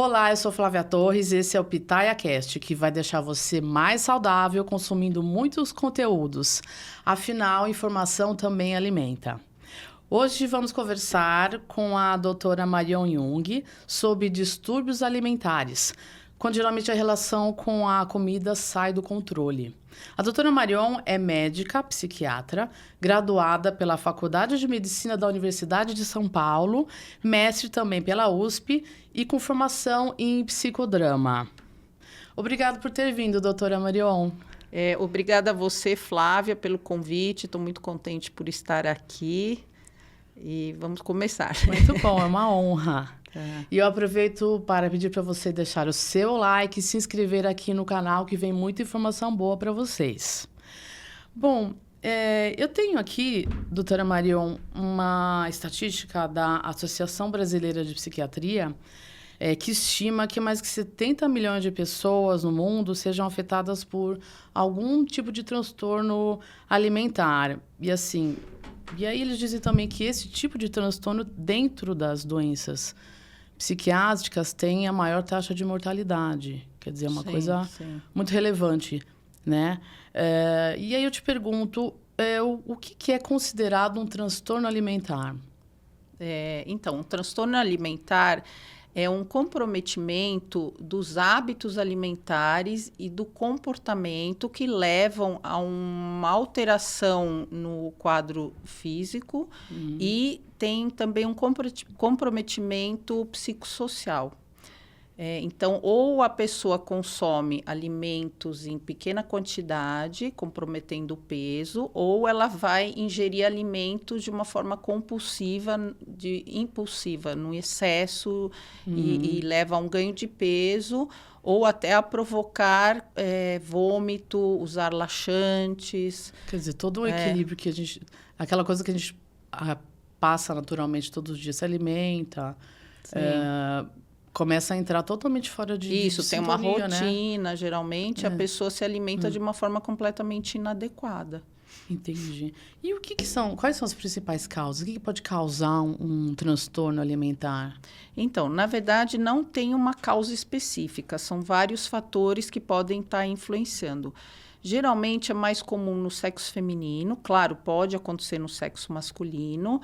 Olá, eu sou Flávia Torres e esse é o PitayaCast, que vai deixar você mais saudável consumindo muitos conteúdos. Afinal, informação também alimenta. Hoje vamos conversar com a doutora Marion Jung sobre distúrbios alimentares, quando geralmente a relação com a comida sai do controle. A doutora Marion é médica, psiquiatra, graduada pela Faculdade de Medicina da Universidade de São Paulo, mestre também pela USP e com formação em psicodrama. Obrigada por ter vindo, doutora Marion. Obrigada a você, Flávia, pelo convite. Estou muito contente por estar aqui. E vamos começar. Muito bom, é uma honra. E eu aproveito para pedir para você deixar o seu like e se inscrever aqui no canal, que vem muita informação boa para vocês. Bom, eu tenho aqui, doutora Marion, uma estatística da Associação Brasileira de Psiquiatria, que estima que mais de 70 milhões de pessoas no mundo sejam afetadas por algum tipo de transtorno alimentar. E aí eles dizem também que esse tipo de transtorno dentro das doenças psiquiátricas tem a maior taxa de mortalidade. Quer dizer, é uma coisa muito relevante, né? E aí eu te pergunto, o que é considerado um transtorno alimentar? Então, um transtorno alimentar é um comprometimento dos hábitos alimentares e do comportamento que levam a uma alteração no quadro físico e tem também um comprometimento psicossocial. Então, ou a pessoa consome alimentos em pequena quantidade, comprometendo o peso, ou ela vai ingerir alimentos de uma forma compulsiva, impulsiva, no excesso, e leva a um ganho de peso, ou até a provocar vômito, usar laxantes. Quer dizer, todo o equilíbrio que a gente... Aquela coisa que a gente passa naturalmente todos os dias, se alimenta... começa a entrar totalmente fora de Isso, tem uma sintonia, rotina, né? Geralmente a pessoa se alimenta de uma forma completamente inadequada. Entendi. E quais são as principais causas? O que pode causar um transtorno alimentar? Então, na verdade, não tem uma causa específica, são vários fatores que podem estar influenciando. Geralmente é mais comum no sexo feminino, claro, pode acontecer no sexo masculino,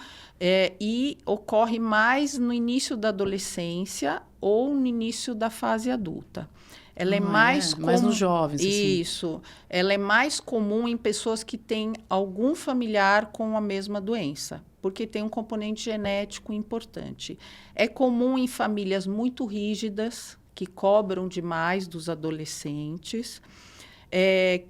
e ocorre mais no início da adolescência ou no início da fase adulta. Ela é mais comum. Mais nos jovens. Isso. Ela é mais comum em pessoas que têm algum familiar com a mesma doença, porque tem um componente genético importante. É comum em famílias muito rígidas, que cobram demais dos adolescentes.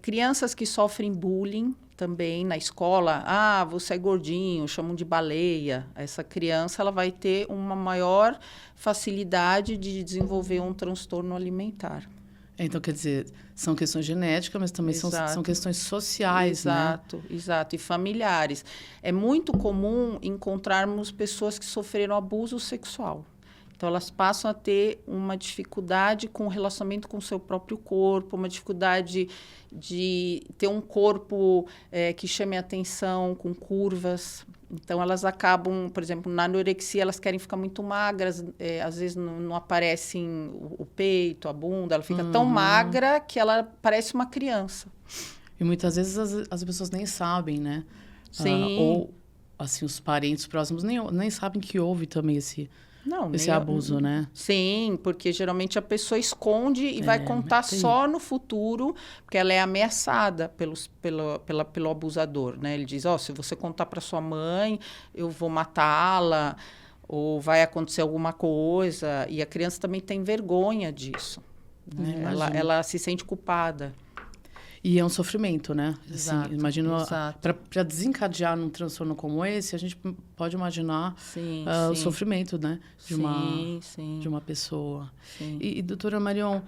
Crianças que sofrem bullying também na escola. Você é gordinho, chamam de baleia. Essa criança ela vai ter uma maior facilidade de desenvolver um transtorno alimentar. Então, quer dizer, são questões genéticas, mas também são questões sociais, Exato, e familiares. É muito comum encontrarmos pessoas que sofreram abuso sexual. Então, elas passam a ter uma dificuldade com o relacionamento com o seu próprio corpo, uma dificuldade de ter um corpo que chame a atenção, com curvas. Então, elas acabam, por exemplo, na anorexia, elas querem ficar muito magras, às vezes não aparecem o peito, a bunda, ela fica tão magra que ela parece uma criança. E muitas vezes as pessoas nem sabem, né? Sim. Ou, assim, os parentes próximos nem sabem que houve também esse abuso, né? Sim, porque geralmente a pessoa esconde e vai contar só no futuro, porque ela é ameaçada pelo abusador, né? Ele diz, se você contar para sua mãe, eu vou matá-la, ou vai acontecer alguma coisa. E a criança também tem vergonha disso, né? Ela se sente culpada. E é um sofrimento, né? Exato, assim, imagino, para desencadear num transtorno como esse, a gente pode imaginar o sofrimento, né? De uma pessoa. Sim. E doutora Marion,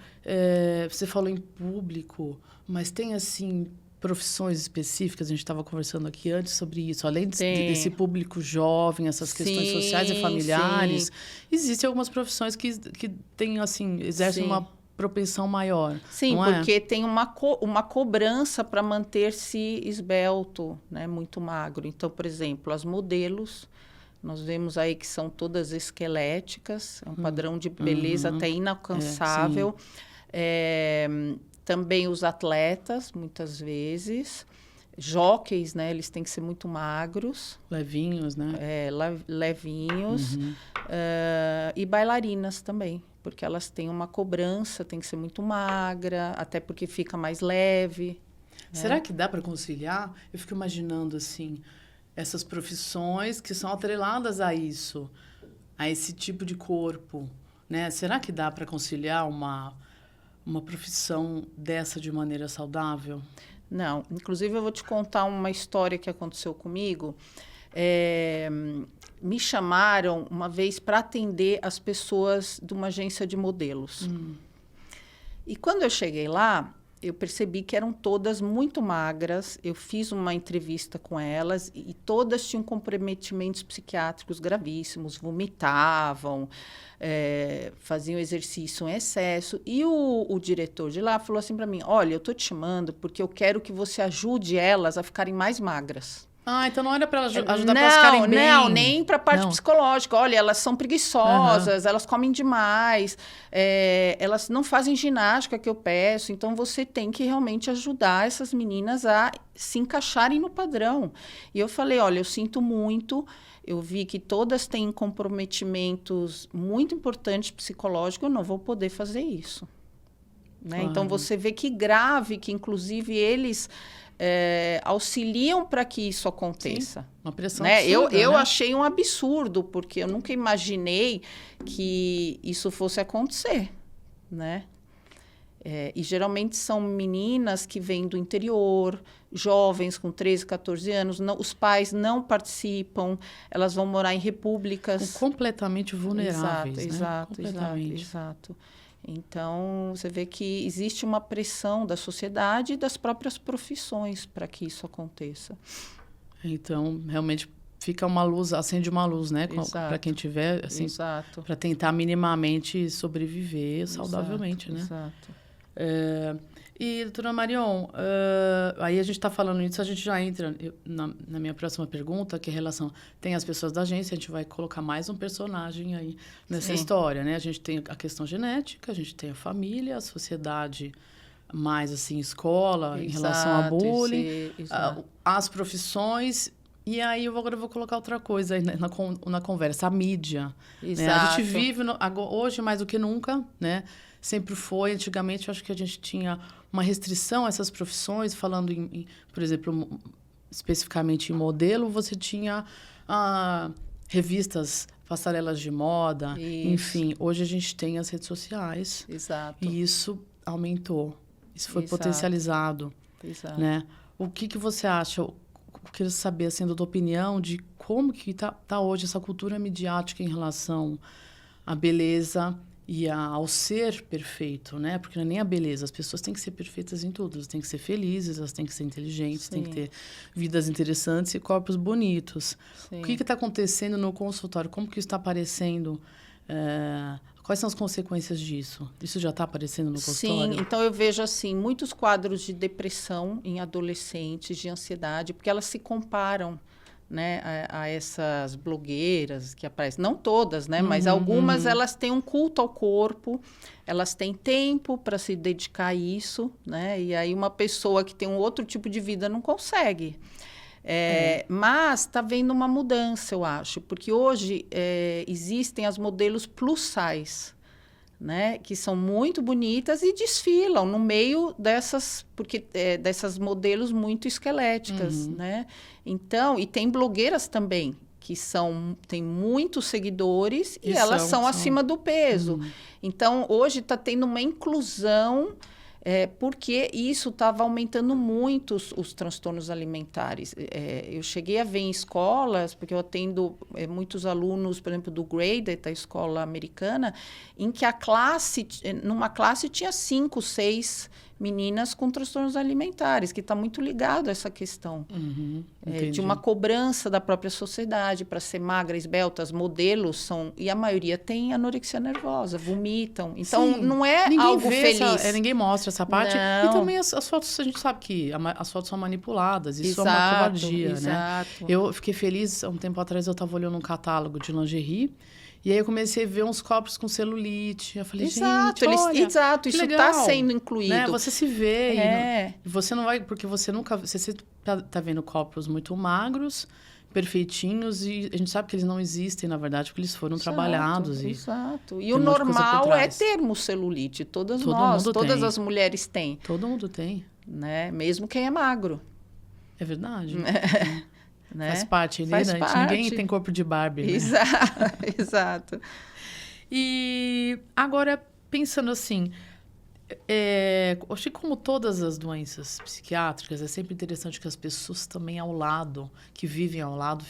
você falou em público, mas tem, assim, profissões específicas? A gente estava conversando aqui antes sobre isso. Além desse público jovem, essas questões sociais e familiares, existem algumas profissões que têm, assim, exercem uma propensão maior. Sim, porque tem uma cobrança para manter-se esbelto, né, muito magro. Então, por exemplo, as modelos Nós vemos aí que são todas esqueléticas, é um padrão de beleza até inalcançável. Também os atletas, muitas vezes. Jockeys, né? Eles têm que ser muito magros. Levinhos, né? Levinhos. E bailarinas também, porque elas têm uma cobrança, tem que ser muito magra, até porque fica mais leve. Será que dá para conciliar? Eu fico imaginando, assim, essas profissões que são atreladas a isso, a esse tipo de corpo, né? Será que dá para conciliar uma profissão dessa de maneira saudável? Não. Inclusive, eu vou te contar uma história que aconteceu comigo. Me chamaram uma vez para atender as pessoas de uma agência de modelos. E quando eu cheguei lá, eu percebi que eram todas muito magras. Eu fiz uma entrevista com elas e todas tinham comprometimentos psiquiátricos gravíssimos, vomitavam, faziam exercício em excesso. E o diretor de lá falou assim para mim, olha, eu estou te chamando porque eu quero que você ajude elas a ficarem mais magras. Então não era para ajudar para elas ficarem bem. Não, nem para a parte psicológica. Olha, elas são preguiçosas, elas comem demais, elas não fazem ginástica que eu peço. Então, você tem que realmente ajudar essas meninas a se encaixarem no padrão. E eu falei, olha, eu sinto muito, eu vi que todas têm comprometimentos muito importantes psicológicos, eu não vou poder fazer isso. Né? Claro. Então, você vê que grave, que inclusive eles... auxiliam para que isso aconteça. Sim, uma pressão né? absurda, eu né? achei um absurdo, porque eu nunca imaginei que isso fosse acontecer, né? E geralmente são meninas que vêm do interior, jovens com 13, 14 anos, os pais não participam, elas vão morar em repúblicas... completamente vulneráveis, Exato. Então, você vê que existe uma pressão da sociedade e das próprias profissões para que isso aconteça. Então, realmente fica uma luz, acende uma luz, né? Para quem tiver, assim, para tentar minimamente sobreviver saudavelmente, né? Exato. E, doutora Marion, aí a gente está falando nisso, a gente já entra na minha próxima pergunta, que é a relação... Tem as pessoas da agência, a gente vai colocar mais um personagem aí nessa história, né? A gente tem a questão genética, a gente tem a família, a sociedade mais, assim, escola, em relação a bullying, as profissões... E aí, agora eu vou colocar outra coisa aí na conversa, a mídia. Né? A gente vive, hoje mais do que nunca, né? Sempre foi. Antigamente, eu acho que a gente tinha uma restrição a essas profissões, falando, por exemplo, especificamente em modelo, você tinha revistas, passarelas de moda, enfim. Hoje a gente tem as redes sociais. Exato. E isso aumentou, isso foi potencializado. Exato. Né? O que você acha? Eu queria saber, assim, da tua opinião, de como que tá hoje essa cultura midiática em relação à beleza e ao ser perfeito, né? Porque não é nem a beleza, as pessoas têm que ser perfeitas em tudo, elas têm que ser felizes, elas têm que ser inteligentes, têm que ter vidas interessantes e corpos bonitos. Sim. O que está acontecendo no consultório? Como que isso está aparecendo? Quais são as consequências disso? Isso já está aparecendo no consultório? Sim, então eu vejo assim, muitos quadros de depressão em adolescentes, de ansiedade, porque elas se comparam, né, a essas blogueiras que aparecem. Não todas, né, mas algumas elas têm um culto ao corpo, elas têm tempo para se dedicar a isso, né, e aí uma pessoa que tem um outro tipo de vida não consegue. Mas está havendo uma mudança, eu acho, porque hoje existem as modelos plus size, né, que são muito bonitas e desfilam no meio dessas, dessas modelos muito esqueléticas, né? Então, e tem blogueiras também que têm muitos seguidores e elas são acima do peso. Então, hoje está tendo uma inclusão. Porque isso estava aumentando muito os transtornos alimentares. Eu cheguei a ver em escolas, porque eu atendo muitos alunos, por exemplo, do Graded, da escola americana, em que numa classe tinha 5, 6 meninas com transtornos alimentares, que está muito ligado a essa questão. De uma cobrança da própria sociedade para ser magra, esbelta. As modelos são... E a maioria tem anorexia nervosa, vomitam. Então, não é algo feliz. Ninguém mostra essa parte. Não. E também as fotos, a gente sabe que as fotos são manipuladas. Isso é uma covardia, né? Eu fiquei feliz, há um tempo atrás eu estava olhando um catálogo de lingerie. E aí eu comecei a ver uns corpos com celulite. Eu falei, gente, olha, exato, isso está sendo incluído. Né? Você se vê. E você não vai... Porque você nunca... Você tá vendo corpos muito magros, perfeitinhos. E a gente sabe que eles não existem, na verdade, porque eles foram trabalhados. Exato. E o normal é termos celulite. Todas as mulheres têm. Todo mundo tem. Né? Mesmo quem é magro. É verdade. Né? Faz parte, né? Ninguém tem corpo de Barbie, né? Exato. E agora, pensando assim, acho que como todas as doenças psiquiátricas, é sempre interessante que as pessoas também que vivem ao lado,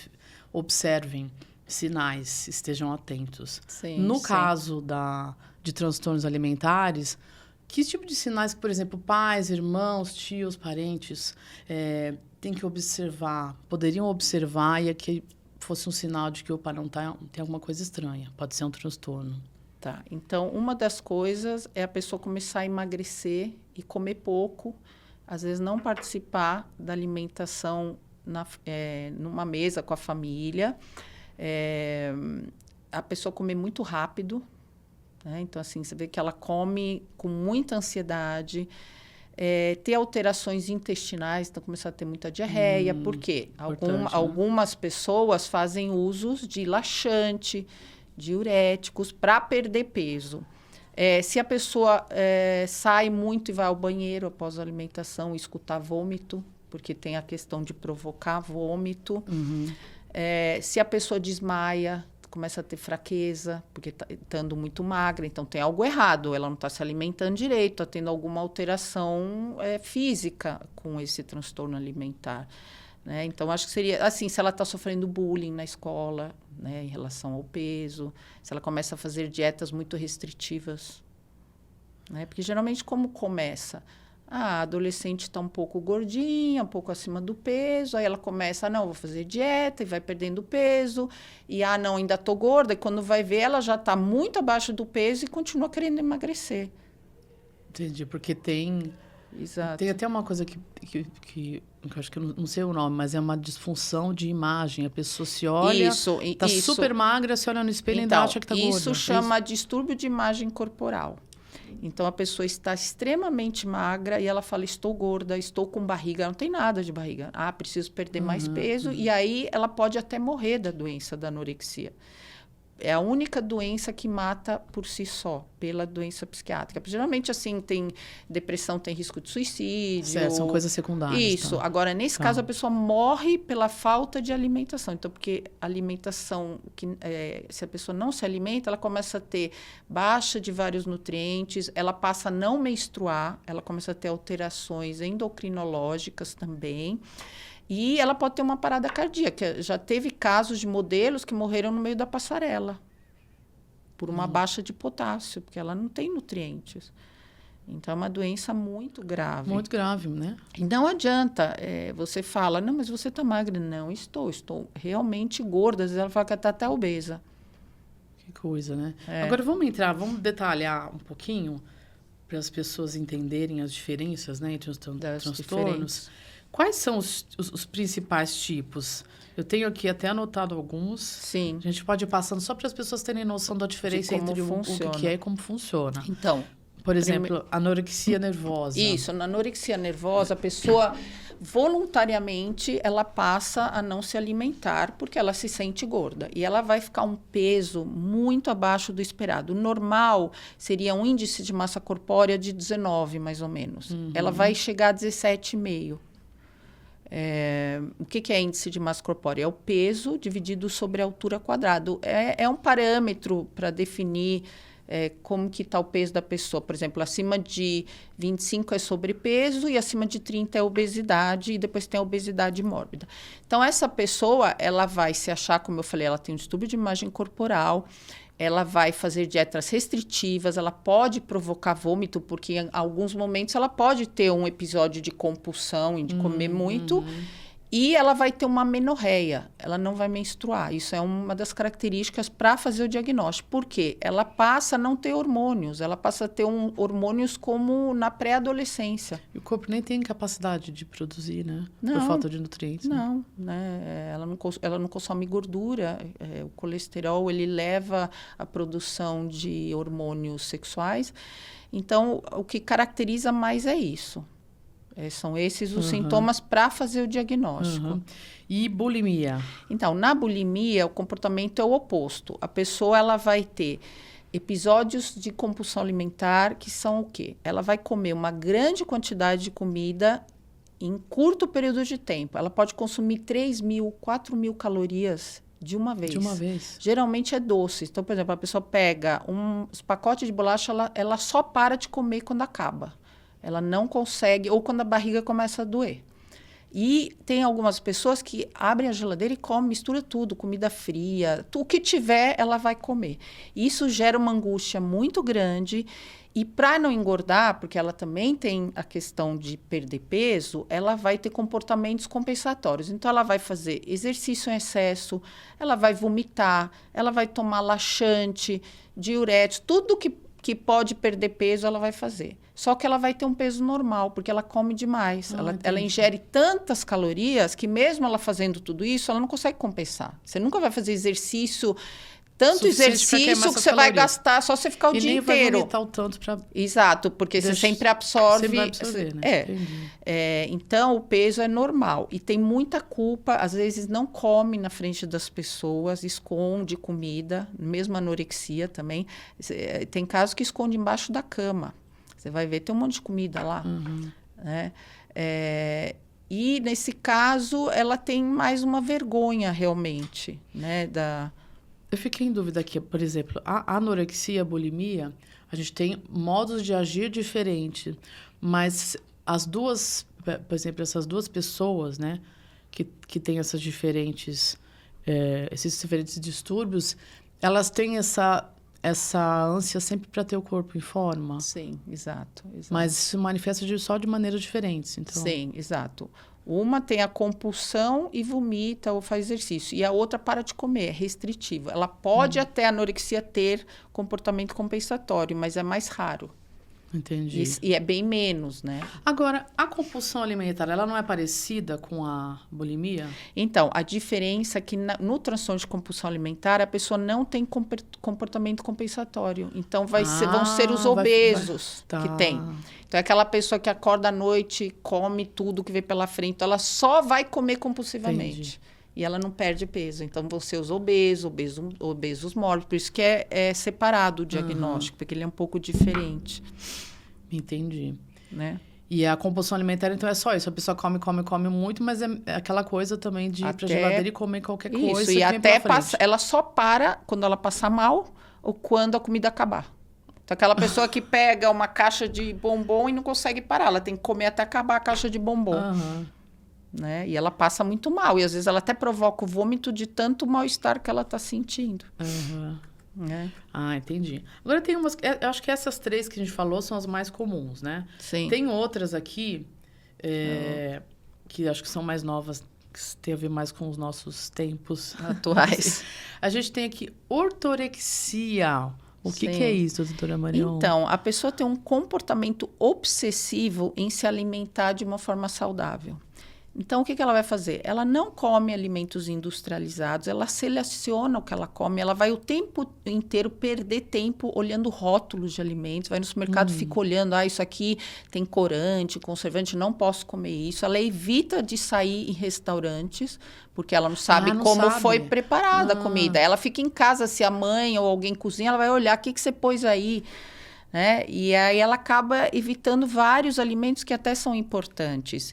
observem sinais, estejam atentos. No caso de transtornos alimentares, que tipo de sinais que, por exemplo, pais, irmãos, tios, parentes... tem que observar, poderiam observar e que fosse um sinal de que o pai não tem alguma coisa estranha. Pode ser um transtorno. Tá. Então, uma das coisas é a pessoa começar a emagrecer e comer pouco, às vezes não participar da alimentação numa mesa com a família. A pessoa comer muito rápido, né? Então, assim, você vê que ela come com muita ansiedade, ter alterações intestinais, então começar a ter muita diarreia. Por quê? Algumas pessoas fazem usos de laxante, diuréticos, para perder peso. Se a pessoa sai muito e vai ao banheiro após a alimentação, escutar vômito, porque tem a questão de provocar vômito. Se a pessoa desmaia, começa a ter fraqueza, porque está estando muito magra, então tem algo errado, ela não está se alimentando direito, está tendo alguma alteração física com esse transtorno alimentar. Né? Então, acho que seria assim, se ela está sofrendo bullying na escola, né, em relação ao peso, se ela começa a fazer dietas muito restritivas. Né? Porque, geralmente, como começa? A adolescente está um pouco gordinha, um pouco acima do peso, aí ela começa, não, vou fazer dieta, e vai perdendo peso, e não, ainda estou gorda, e quando vai ver, ela já está muito abaixo do peso e continua querendo emagrecer. Entendi, porque tem... Exato. Tem até uma coisa que eu acho que eu não sei o nome, mas é uma disfunção de imagem. A pessoa se olha, está super magra, se olha no espelho e ainda acha que está gorda. Isso chama distúrbio de imagem corporal. Então, a pessoa está extremamente magra e ela fala, estou gorda, estou com barriga. Não tem nada de barriga. Preciso perder mais peso. E aí, ela pode até morrer da doença da anorexia. É a única doença que mata por si só, pela doença psiquiátrica. Porque, geralmente, assim, tem depressão, tem risco de suicídio. Certo, são coisas secundárias. Isso. Tá. Agora, nesse caso, a pessoa morre pela falta de alimentação. Então, porque a alimentação, se a pessoa não se alimenta, ela começa a ter baixa de vários nutrientes, ela passa a não menstruar, ela começa a ter alterações endocrinológicas também. E ela pode ter uma parada cardíaca. Já teve casos de modelos que morreram no meio da passarela por uma baixa de potássio, porque ela não tem nutrientes. Então, é uma doença muito grave. Muito grave, né? E não adianta. Você fala, não, mas você está magra. Não, estou realmente gorda. Às vezes ela fala que está até obesa. Que coisa, né? Agora, vamos detalhar um pouquinho para as pessoas entenderem as diferenças, né, entre os transtornos. Quais são os principais tipos? Eu tenho aqui até anotado alguns. Sim. A gente pode ir passando só para as pessoas terem noção da diferença entre o que é e como funciona. Então, por exemplo, anorexia nervosa. Isso, na anorexia nervosa, a pessoa voluntariamente ela passa a não se alimentar porque ela se sente gorda. E ela vai ficar um peso muito abaixo do esperado. O normal seria um índice de massa corpórea de 19, mais ou menos. Ela vai chegar a 17,5. O que é índice de massa corpórea? É o peso dividido sobre a altura quadrada. É um parâmetro para definir como que está o peso da pessoa. Por exemplo, acima de 25 é sobrepeso e acima de 30 é obesidade e depois tem a obesidade mórbida. Então, essa pessoa, ela vai se achar, como eu falei, ela tem um distúrbio de imagem corporal, ela vai fazer dietas restritivas, ela pode provocar vômito, porque em alguns momentos ela pode ter um episódio de compulsão e de comer muito, e ela vai ter uma amenorreia, ela não vai menstruar. Isso é uma das características para fazer o diagnóstico. Por quê? Ela passa a não ter hormônios, ela passa a ter hormônios como na pré-adolescência. E o corpo nem tem capacidade de produzir, né? Não, por falta de nutrientes. Não, né? Ela não consome gordura. O colesterol, ele leva à produção de hormônios sexuais. Então, o que caracteriza mais é isso. São esses os sintomas para fazer o diagnóstico. E bulimia? Então, na bulimia, o comportamento é o oposto. A pessoa ela vai ter episódios de compulsão alimentar, que são o quê? Ela vai comer uma grande quantidade de comida em curto período de tempo. Ela pode consumir 3.000, 4.000 calorias de uma vez. De uma vez. Geralmente é doce. Então, por exemplo, a pessoa pega uns pacotes de bolacha, ela só para de comer quando acaba. Ela não consegue, ou quando a barriga começa a doer. E tem algumas pessoas que abrem a geladeira e comem, mistura tudo, comida fria, o que tiver, ela vai comer. Isso gera uma angústia muito grande. E para não engordar, porque ela também tem a questão de perder peso, ela vai ter comportamentos compensatórios. Então, ela vai fazer exercício em excesso, ela vai vomitar, ela vai tomar laxante, diuréticos, tudo que pode perder peso, ela vai fazer. Só que ela vai ter um peso normal, porque ela come demais. Ela ingere tantas calorias que mesmo ela fazendo tudo isso, ela não consegue compensar. Você nunca vai fazer exercício, tanto exercício que você vai gastar só você ficar o dia inteiro. E nem vai vomitar o tanto para... Exato, porque você sempre absorve. Sempre vai absorver, né? Então, o peso é normal. E tem muita culpa, às vezes não come na frente das pessoas, esconde comida, mesmo anorexia também. Tem casos que esconde embaixo da cama. Você vai ver, tem um monte de comida lá. Né? E, nesse caso, ela tem mais uma vergonha, realmente, né? Eu fiquei em dúvida aqui, por exemplo, a anorexia, a bulimia, a gente tem modos de agir diferentes, mas as duas, por exemplo, essas duas pessoas, né, que têm esses diferentes distúrbios, elas têm essa ânsia sempre para ter o corpo em forma. Sim, exato. Mas isso se manifesta só de maneiras diferentes, então. Sim, exato. Uma tem a compulsão e vomita ou faz exercício. E a outra para de comer, é restritiva. Ela pode até, a anorexia, ter comportamento compensatório, mas é mais raro. Entendi. E é bem menos, né? Agora, a compulsão alimentar, ela não é parecida com a bulimia? Então, a diferença é que no transtorno de compulsão alimentar, a pessoa não tem comportamento compensatório. Então, vão ser os obesos que tem. Então, é aquela pessoa que acorda à noite, come tudo que vê pela frente. Então, ela só vai comer compulsivamente. Entendi. E ela não perde peso. Então, vão ser os obesos mórbidos. Por isso que é separado o diagnóstico, porque ele é um pouco diferente. Entendi. Né? E a compulsão alimentar, então, é só isso. A pessoa come muito, mas é aquela coisa também de ir para a geladeira e comer qualquer coisa. Isso, e até ela só para quando ela passar mal ou quando a comida acabar. Então, aquela pessoa que pega uma caixa de bombom e não consegue parar. Ela tem que comer até acabar a caixa de bombom. Né? E ela passa muito mal. E às vezes ela até provoca o vômito de tanto mal-estar que ela está sentindo. Né? Ah, entendi. Agora tem umas... Eu acho que essas três que a gente falou são as mais comuns, né? Sim. Tem outras aqui que acho que são mais novas, que tem a ver mais com os nossos tempos atuais. A gente tem aqui ortorexia. O que é isso, doutora Marion? Então, a pessoa tem um comportamento obsessivo em se alimentar de uma forma saudável. Então, o que ela vai fazer? Ela não come alimentos industrializados, ela seleciona o que ela come, ela vai o tempo inteiro perder tempo olhando rótulos de alimentos, vai no supermercado e fica olhando, isso aqui tem corante, conservante, não posso comer isso. Ela evita de sair em restaurantes, porque ela não sabe como foi preparada a comida. Ela fica em casa, se a mãe ou alguém cozinha, ela vai olhar, o que você pôs aí? Né? E aí ela acaba evitando vários alimentos que até são importantes.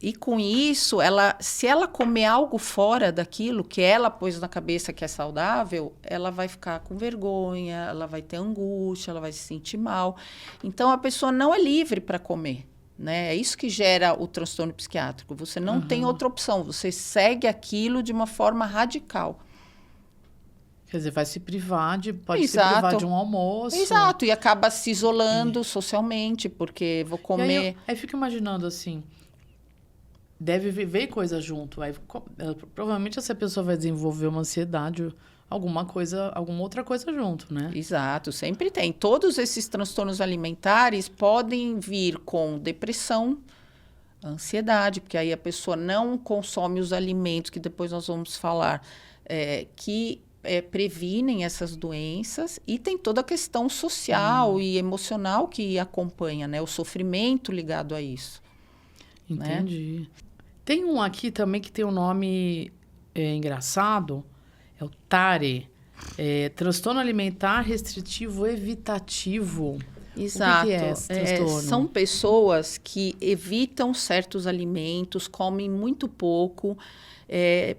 E com isso, se ela comer algo fora daquilo que ela pôs na cabeça que é saudável, ela vai ficar com vergonha, ela vai ter angústia, ela vai se sentir mal. Então, a pessoa não é livre para comer. Né? É isso que gera o transtorno psiquiátrico. Você não tem outra opção, você segue aquilo de uma forma radical. Quer dizer, vai se privar pode se Exato. privar de um almoço. Exato, e acaba se isolando socialmente, porque vou comer... Aí fico imaginando assim, deve viver coisa junto. Aí, provavelmente essa pessoa vai desenvolver uma ansiedade, alguma outra coisa junto, né? Exato, sempre tem. Todos esses transtornos alimentares podem vir com depressão, ansiedade, porque aí a pessoa não consome os alimentos, que depois nós vamos falar, que previnem essas doenças, e tem toda a questão social e emocional que acompanha, né? O sofrimento ligado a isso. Entendi. Né? Tem um aqui também que tem um nome engraçado, é o TARE, transtorno alimentar restritivo evitativo. Exato. O que é esse transtorno? São pessoas que evitam certos alimentos, comem muito pouco.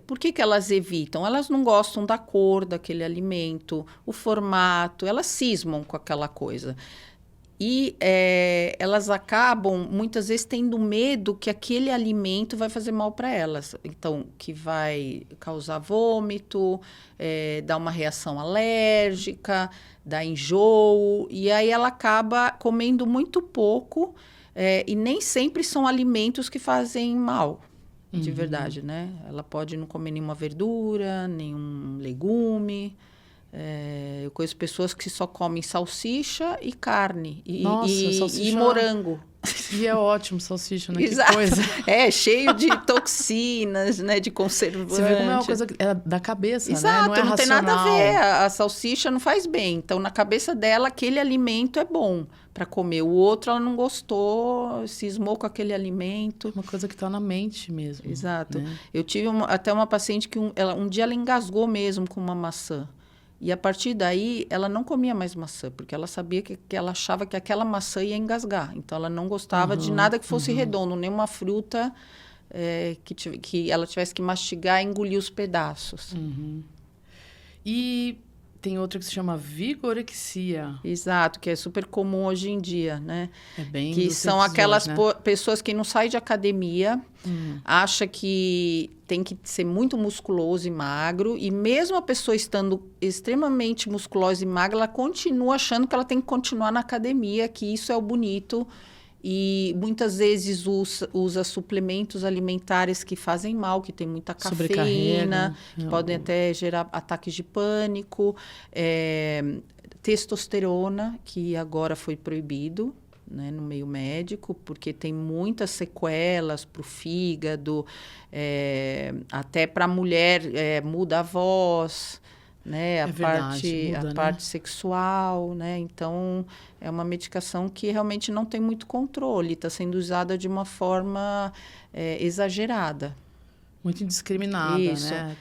Por que elas evitam? Elas não gostam da cor daquele alimento, o formato, elas cismam com aquela coisa. E elas acabam, muitas vezes, tendo medo que aquele alimento vai fazer mal para elas. Então, que vai causar vômito, dar uma reação alérgica, dar enjoo. E aí ela acaba comendo muito pouco, e nem sempre são alimentos que fazem mal, de verdade, né? Ela pode não comer nenhuma verdura, nenhum legume. Eu conheço pessoas que só comem salsicha e carne. Salsicha... e morango. E é ótimo salsicha, né? Exato. Que coisa. Cheio de toxinas, né? De conservantes. Você vê como é uma coisa da cabeça, exato, né? Não tem nada a ver. A salsicha não faz bem. Então, na cabeça dela, aquele alimento é bom para comer. O outro, ela não gostou, cismou com aquele alimento. Uma coisa que está na mente mesmo. Exato. Né? Eu tive até uma paciente que um dia ela engasgou mesmo com uma maçã. E a partir daí, ela não comia mais maçã, porque ela sabia que ela achava que aquela maçã ia engasgar. Então, ela não gostava de nada que fosse redondo, nem uma fruta que ela tivesse que mastigar e engolir os pedaços. E tem outra que se chama vigorexia. Exato, que é super comum hoje em dia, né? É bem que são aquelas pessoas que não saem de academia, acha que tem que ser muito musculoso e magro, e mesmo a pessoa estando extremamente musculosa e magra, ela continua achando que ela tem que continuar na academia, que isso é o bonito, e muitas vezes usa suplementos alimentares que fazem mal, que tem muita cafeína, que podem até gerar ataques de pânico, testosterona, que agora foi proibido, né, no meio médico, porque tem muitas sequelas para o fígado, até para a mulher muda a voz, né, a parte sexual, né? Então, é uma medicação que realmente não tem muito controle, está sendo usada de uma forma exagerada. Muito indiscriminada, isso. Né?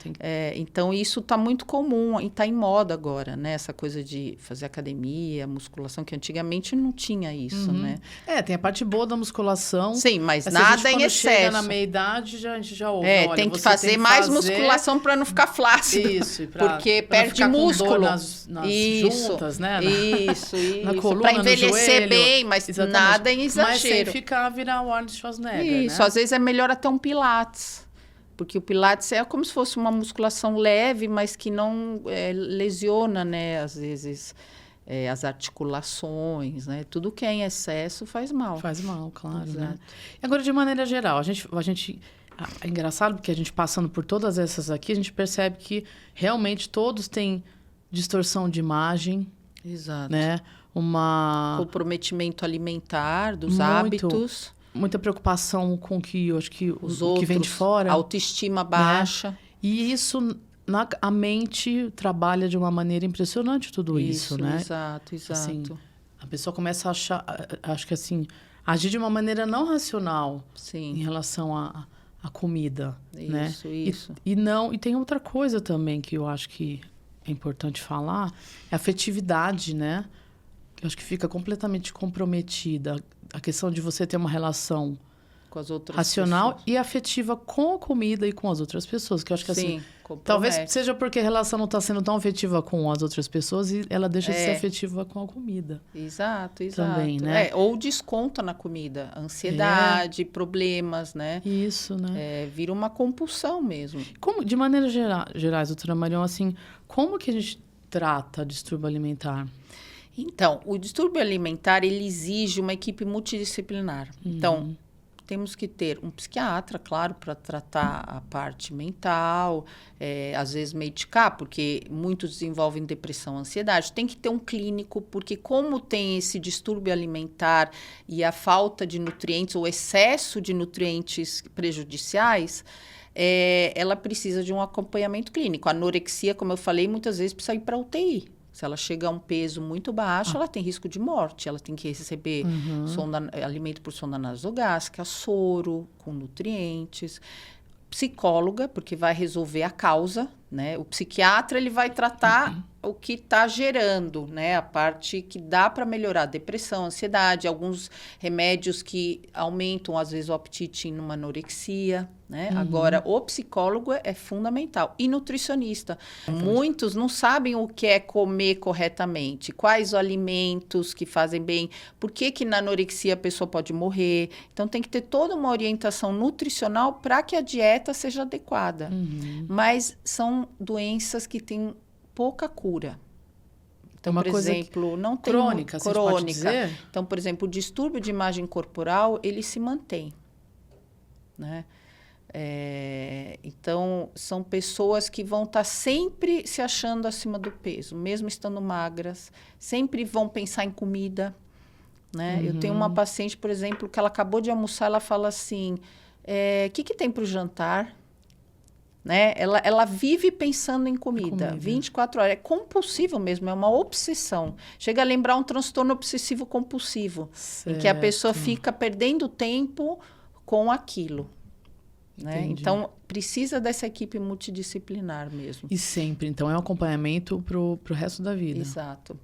Então, isso está muito comum e está em moda agora, né? Essa coisa de fazer academia, musculação, que antigamente não tinha isso, né? Tem a parte boa da musculação. Sim, mas nada em excesso. Chega na meia-idade, a gente já ouve. Olha, tem que fazer mais musculação para não ficar flácido. Isso, porque perde músculo. nas juntas, né? Isso. Na coluna, para envelhecer no joelho, bem, mas nada em exagero. Mas sem virar o Arnold Schwarzenegger, Isso, às vezes é melhor até um pilates. Porque o pilates é como se fosse uma musculação leve, mas que não lesiona, né? Às vezes, as articulações, né? Tudo que é em excesso faz mal. Faz mal, claro. Né? E agora, de maneira geral, a gente é engraçado porque a gente passando por todas essas aqui, a gente percebe que realmente todos têm distorção de imagem. Exato. Né? Comprometimento alimentar, dos hábitos. Muita preocupação com o que os o que vem de fora. Autoestima baixa. Né? E isso, a mente trabalha de uma maneira impressionante tudo isso, né? Exato. Assim, a pessoa começa a achar, acho que assim, agir de uma maneira não racional em relação à comida, né? Isso. E tem outra coisa também que eu acho que é importante falar, é a afetividade, né? Eu acho que fica completamente comprometida. A questão de você ter uma relação com as outras racional pessoas. E afetiva com a comida e com as outras pessoas. Que eu acho que assim, Talvez seja porque a relação não está sendo tão afetiva com as outras pessoas e ela deixa de ser afetiva com a comida. Exato. Também, né? Ou desconta na comida. Ansiedade, problemas, né? Isso, né? Vira uma compulsão mesmo. Como, de maneira gerais, doutora Marion, assim, como que a gente trata distúrbio alimentar? Então, o distúrbio alimentar, ele exige uma equipe multidisciplinar. Então, temos que ter um psiquiatra, claro, para tratar a parte mental, às vezes medicar, porque muitos desenvolvem depressão, ansiedade. Tem que ter um clínico, porque como tem esse distúrbio alimentar e a falta de nutrientes, ou excesso de nutrientes prejudiciais, ela precisa de um acompanhamento clínico. A anorexia, como eu falei, muitas vezes precisa ir para UTI. Se ela chega a um peso muito baixo, ela tem risco de morte. Ela tem que receber alimento por sonda nasogástrica, soro com nutrientes, psicóloga, porque vai resolver a causa, né? O psiquiatra, ele vai tratar o que está gerando, né? A parte que dá para melhorar a depressão, ansiedade, alguns remédios que aumentam, às vezes, o apetite numa anorexia, né? Agora, o psicólogo é fundamental. E nutricionista. Muitos não sabem o que é comer corretamente, quais os alimentos que fazem bem, por que na anorexia a pessoa pode morrer. Então, tem que ter toda uma orientação nutricional para que a dieta seja adequada. Mas são doenças que têm pouca cura. Então, uma por coisa exemplo, não tem crônica, você pode dizer? Então, por exemplo, o distúrbio de imagem corporal, ele se mantém, né? Então, são pessoas que vão estar sempre se achando acima do peso, mesmo estando magras, sempre vão pensar em comida, né? Eu tenho uma paciente, por exemplo, que ela acabou de almoçar, ela fala assim, que tem para o jantar? Né? Ela vive pensando em comida 24 horas. É compulsivo mesmo, é uma obsessão. Chega a lembrar um transtorno obsessivo compulsivo, em que a pessoa fica perdendo tempo com aquilo. Né? Então, precisa dessa equipe multidisciplinar mesmo. E sempre, então, é um acompanhamento pro resto da vida. Exato.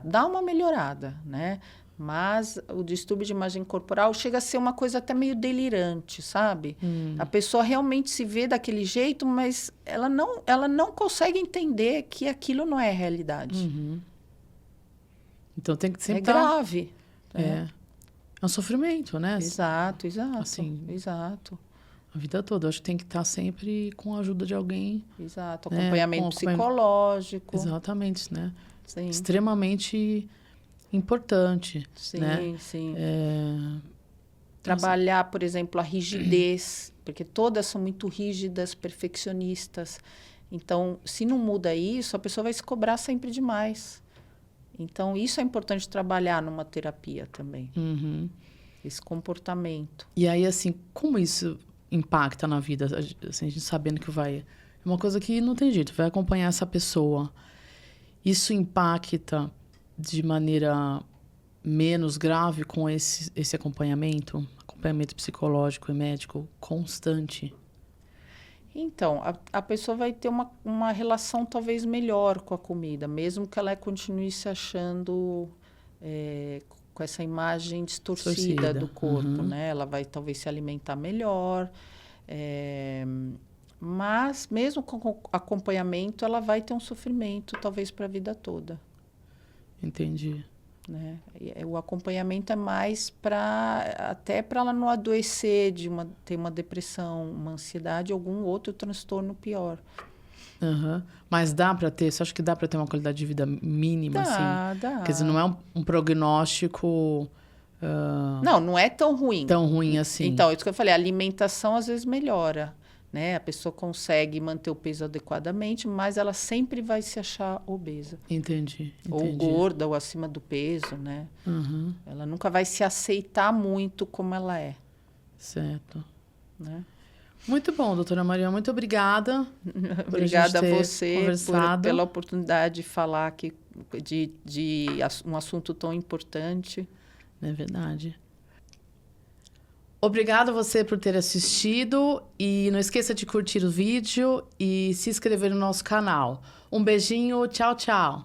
Dá uma melhorada, né? Mas o distúrbio de imagem corporal chega a ser uma coisa até meio delirante, sabe? A pessoa realmente se vê daquele jeito, mas ela não consegue entender que aquilo não é realidade. Então tem que sempre grave. É um sofrimento, né? Exato. Assim, exato. A vida toda. Eu acho que tem que estar sempre com a ajuda de alguém. Exato. Acompanhamento psicológico. Exatamente, né? Sim. Extremamente importante. Sim, né? sim. Trabalhar, por exemplo, a rigidez, porque todas são muito rígidas, perfeccionistas. Então, se não muda isso, a pessoa vai se cobrar sempre demais. Então, isso é importante trabalhar numa terapia também. Esse comportamento. E aí, assim, como isso impacta na vida? Assim, a gente sabendo que vai... É uma coisa que não tem jeito, vai acompanhar essa pessoa. Isso impacta de maneira menos grave com esse acompanhamento psicológico e médico constante? Então, a pessoa vai ter uma relação talvez melhor com a comida, mesmo que ela continue se achando com essa imagem distorcida do corpo, né? Ela vai talvez se alimentar melhor, mas mesmo com acompanhamento, ela vai ter um sofrimento talvez para a vida toda. Entendi. Né? O acompanhamento é mais até para ela não adoecer, ter uma depressão, uma ansiedade, algum outro transtorno pior. Mas dá para ter? Você acha que dá para ter uma qualidade de vida mínima? Dá. Quer dizer, não é um prognóstico... Não é tão ruim. Tão ruim assim. Então, isso que eu falei, a alimentação às vezes melhora. Né? A pessoa consegue manter o peso adequadamente, mas ela sempre vai se achar obesa. Entendi. Ou gorda, ou acima do peso, né? Ela nunca vai se aceitar muito como ela é. Certo. Né? Muito bom, doutora Maria. Muito obrigada. Obrigada a você pela oportunidade de falar aqui de um assunto tão importante. É verdade. Obrigada a você por ter assistido e não esqueça de curtir o vídeo e se inscrever no nosso canal. Um beijinho, tchau, tchau.